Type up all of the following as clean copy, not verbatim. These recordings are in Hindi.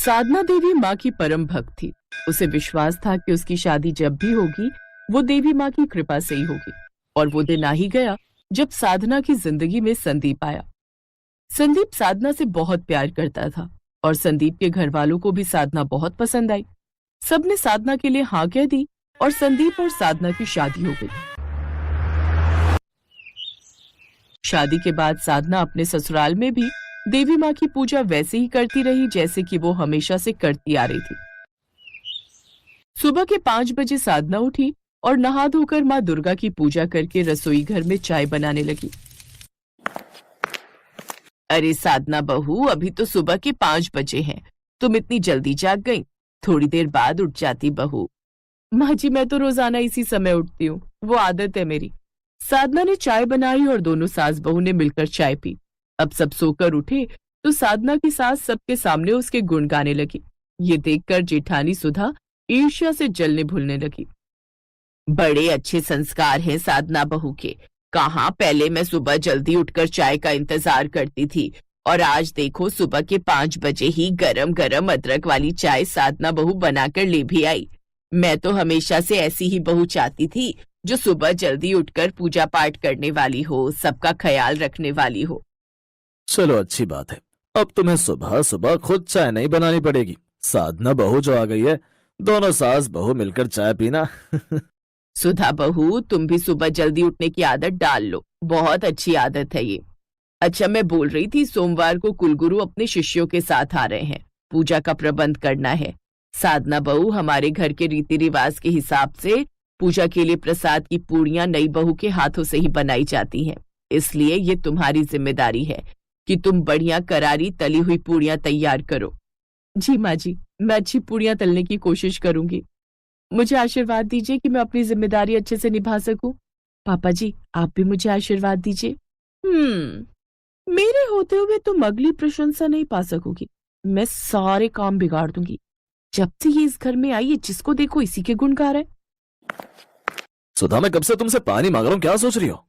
साधना देवी माँ की परम भक्त थी। उसे विश्वास था कि उसकी शादी जब भी होगी वो देवी माँ की कृपा से ही होगी। और वो दिन आ ही गया जब साधना की जिंदगी में संदीप आया। संदीप साधना से बहुत प्यार करता था और संदीप के घर वालों को भी साधना बहुत पसंद आई। सबने साधना के लिए हाँ कह दी और संदीप और साधना की शादी हो गई। शादी के बाद साधना अपने ससुराल में भी देवी माँ की पूजा वैसे ही करती रही जैसे कि वो हमेशा से करती आ रही थी। सुबह के 5 बजे साधना उठी और नहा धोकर माँ दुर्गा की पूजा करके रसोई घर में चाय बनाने लगी। अरे साधना बहू, अभी तो सुबह के 5 बजे हैं। तुम इतनी जल्दी जाग गई? थोड़ी देर बाद उठ जाती बहू। माँ जी, मैं तो रोजाना इसी समय उठती हूँ, वो आदत है मेरी। साधना ने चाय बनाई और दोनों सास बहू ने मिलकर चाय पी। अब सब सोकर उठे तो साधना की सास सबके सामने उसके गुण गाने लगी। ये देखकर जेठानी सुधा ईर्ष्या से जलने भूलने लगी। बड़े अच्छे संस्कार हैं साधना बहू के। कहाँ पहले मैं सुबह जल्दी उठकर चाय का इंतजार करती थी और आज देखो सुबह के 5 बजे ही गरम गरम अदरक वाली चाय साधना बहू बनाकर ले भी आई। मैं तो हमेशा से ऐसी ही बहू चाहती थी जो सुबह जल्दी उठकर पूजा पाठ करने वाली हो, सबका ख्याल रखने वाली हो। चलो अच्छी बात है, अब तुम्हें सुबह सुबह खुद चाय नहीं बनानी पड़ेगी। साधना बहू जो आ गई है, दोनों सास बहू मिलकर चाय पीना। सुधा बहू, तुम भी सुबह जल्दी उठने की आदत डाल लो, बहुत अच्छी आदत है ये। अच्छा, मैं बोल रही थी सोमवार को कुलगुरु अपने शिष्यों के साथ आ रहे हैं, पूजा का प्रबंध करना है। साधना बहू, हमारे घर के रीति रिवाज के हिसाब से पूजा के लिए प्रसाद की पूड़ियां नई बहू के हाथों से ही बनाई जाती हैं, इसलिए ये तुम्हारी जिम्मेदारी है कि तुम बढ़िया करारी तली हुई पूड़ियां तैयार करो। जी माँ जी, मैं अच्छी पूड़ियां तलने की कोशिश करूंगी। मुझे आशीर्वाद दीजिए कि मैं अपनी जिम्मेदारी अच्छे से निभा सकूं। पापा जी, आप भी मुझे आशीर्वाद दीजिए। मेरे होते हुए तुम अगली प्रशंसा नहीं पा सकोगी। मैं सारे काम बिगाड़ दूंगी। जब से ये इस घर में आई है, जिसको देखो इसी के गुण गा रहा है। सुधा, मैं कब से तुमसे पानी मांग रहा हूँ, क्या सोच रही हो?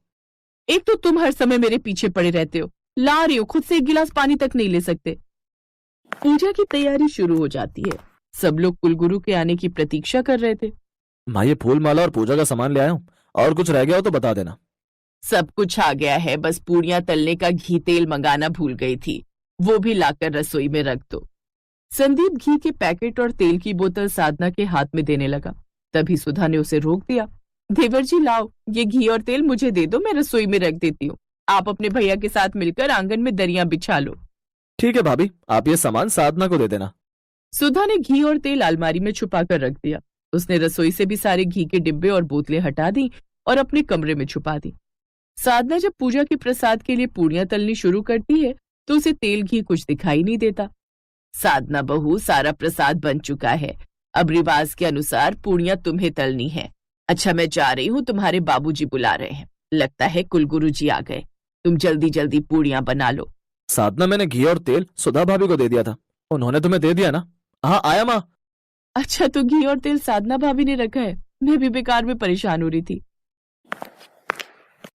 एक तो तुम हर समय मेरे पीछे पड़े रहते हो, ला रही हो, खुद से एक गिलास पानी तक नहीं ले सकते। पूजा की तैयारी शुरू हो जाती है। सब लोग कुलगुरु के आने की प्रतीक्षा कर रहे थे। माँ, ये फूल माला और पूजा का सामान ले आया हूँ, और कुछ रह गया हो तो बता देना। सब कुछ आ गया है, बस पूड़ियां तलने का घी तेल मंगाना भूल गई थी, वो भी लाकर रसोई में रख दो। संदीप घी के पैकेट और तेल की बोतल साधना के हाथ में देने लगा। तभी सुधा ने उसे रोक दिया। देवर जी, लाओ, ये घी और तेल मुझे दे दो, मैं रसोई में रख देती हूँ। आप अपने भैया के साथ मिलकर आंगन में दरियां बिछा लो। ठीक है भाभी, आप ये सामान साधना को दे देना। सुधा ने घी और तेल अलमारी में छुपा कर रख दिया। उसने रसोई से भी सारे घी के डिब्बे और बोतलें हटा दी और अपने कमरे में छुपा दी। साधना जब पूजा के प्रसाद के लिए पूड़ियां तलनी शुरू करती है तो उसे तेल घी कुछ दिखाई नहीं देता। साधना बहू, सारा प्रसाद बन चुका है, अब रिवाज के अनुसार पूड़ियां तुम्हें तलनी है। अच्छा, मैं जा रही हूँ, तुम्हारे बाबूजी बुला रहे हैं, लगता है कुलगुरु जी आ गए। तुम जल्दी जल्दी पूड़ियां बना लो। साधना, मैंने घी और तेल सुधा भाभी को दे दिया था, उन्होंने तुम्हें दे दिया ना? हाँ, आया माँ। अच्छा, तो घी और तेल साधना भाभी ने रखा है। मैं भी बेकार में परेशान हो रही थी।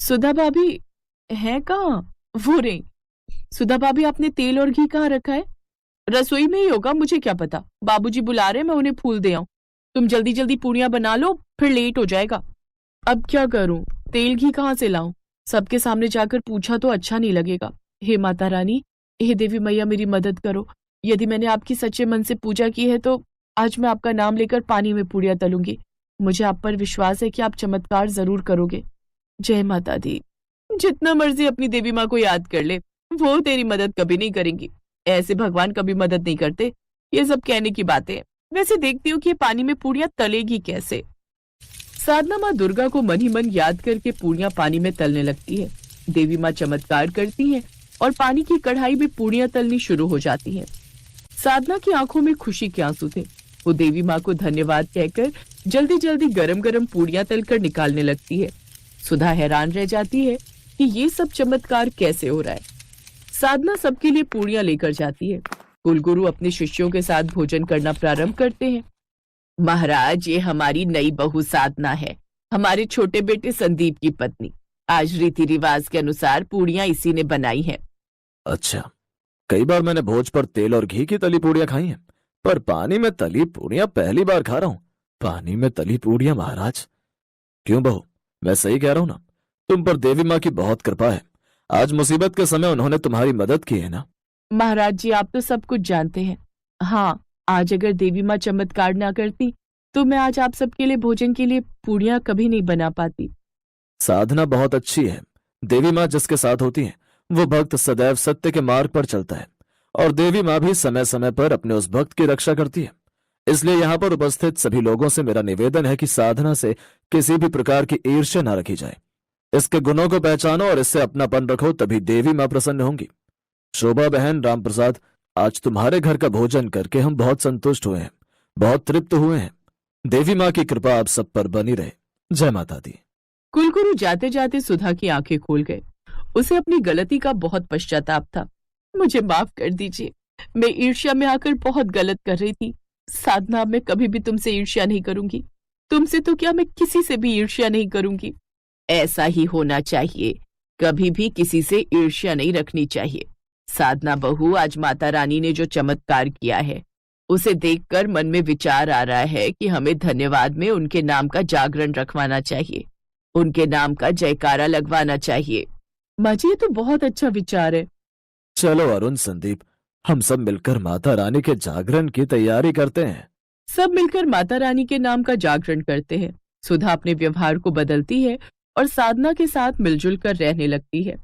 सुधा भाभी है कहाँ? वो रही। सुधा भाभी, आपने तेल और घी कहाँ रखा है? रसोई में ही होगा, मुझे क्या पता। बाबूजी बुला रहे, मैं उन्हें फूल दे आऊं। तुम जल्दी जल्दी पूड़ियां बना लो, फिर लेट हो जाएगा। अब क्या करूं? तेल घी कहाँ से लाऊं? सबके सामने जाकर पूछा तो अच्छा नहीं लगेगा। हे माता रानी, हे देवी मैया, मेरी मदद करो। यदि मैंने आपकी सच्चे मन से पूजा की है तो आज मैं आपका नाम लेकर पानी में पूड़ियां तलूंगी। मुझे आप पर विश्वास है कि आप चमत्कार जरूर करोगे। जय माता दी। जितना मर्जी अपनी देवी माँ को याद कर ले, वो तेरी मदद कभी नहीं करेंगी। ऐसे भगवान कभी मदद नहीं करते। ये सब कहने की बातें हैं। वैसे देखती हूँ कि ये पानी में पूड़ियां तलेगी कैसे। साधना माँ दुर्गा को मन ही मन याद करके पूड़ियां पानी में तलने लगती है। देवी माँ चमत्कार करती हैं और पानी की कढ़ाई में पूड़ियां तलनी शुरू हो जाती हैं। साधना की आंखों में खुशी के आंसू थे। वो देवी माँ को धन्यवाद कहकर जल्दी जल्दी गरम गरम पूड़ियां तलकर निकालने लगती है। सुधा हैरान रह जाती है कि ये सब चमत्कार कैसे हो रहा है। साधना सबके लिए पूड़ियां लेकर जाती है। कुलगुरु अपने शिष्यों के साथ भोजन करना प्रारंभ करते हैं। महाराज, ये हमारी नई बहू साधना है, हमारे छोटे बेटे संदीप की पत्नी। आज रीति रिवाज के अनुसार पूड़ियां इसी ने बनाई हैं। अच्छा, कई बार मैंने भोज पर तेल और घी की तली पूड़ियां खाई हैं, पर पानी में तली पूड़ियां पहली बार खा रहा हूं। पानी में तली पूड़ियां महाराज? क्यों बहू, मैं सही कह रहा हूं ना? तुम पर देवी माँ की बहुत कृपा है। आज मुसीबत के समय उन्होंने तुम्हारी मदद की है ना। महाराज जी, आप तो सब कुछ जानते हैं। हाँ, आज अगर देवी माँ चमत्कार ना करती तो मैं आज आप सबके लिए भोजन के लिए पूड़ियां कभी नहीं बना पाती। साधना बहुत अच्छी है। देवी माँ जिसके साथ होती है वो भक्त सदैव सत्य के मार्ग पर चलता है, और देवी माँ भी समय समय पर अपने उस भक्त की रक्षा करती है। इसलिए यहाँ पर उपस्थित सभी लोगों से मेरा निवेदन है कि साधना से किसी भी प्रकार की ईर्ष्या न रखी जाए। इसके गुणों को पहचानो और इससे अपनापन रखो, तभी देवी माँ प्रसन्न होंगी। शोभा बहन, राम प्रसाद, आज तुम्हारे घर का भोजन करके हम बहुत संतुष्ट हुए हैं, बहुत तृप्त हुए हैं। देवी माँ की कृपा आप सब पर बनी रहे। जय माता दी। कुलगुरु जाते जाते सुधा की आंखें खोल गए। उसे अपनी गलती का बहुत पश्चाताप था। मुझे माफ कर दीजिए, मैं ईर्ष्या में आकर बहुत गलत कर रही थी। साधना, मैं कभी भी तुमसे ईर्ष्या नहीं करूंगी। तुमसे तो क्या, मैं किसी से भी ईर्ष्या नहीं करूंगी। ऐसा ही होना चाहिए, कभी भी किसी से ईर्ष्या नहीं रखनी चाहिए। साधना बहू, आज माता रानी ने जो चमत्कार किया है उसे देखकर मन में विचार आ रहा है कि हमें धन्यवाद में उनके नाम का जागरण रखवाना चाहिए, उनके नाम का जयकारा लगवाना चाहिए। माँ जी, ये तो बहुत अच्छा विचार है। चलो अरुण, संदीप, हम सब मिलकर माता रानी के जागरण की तैयारी करते हैं। सब मिलकर माता रानी के नाम का जागरण करते हैं। सुधा अपने व्यवहार को बदलती है और साधना के साथ मिलजुल कर रहने लगती है।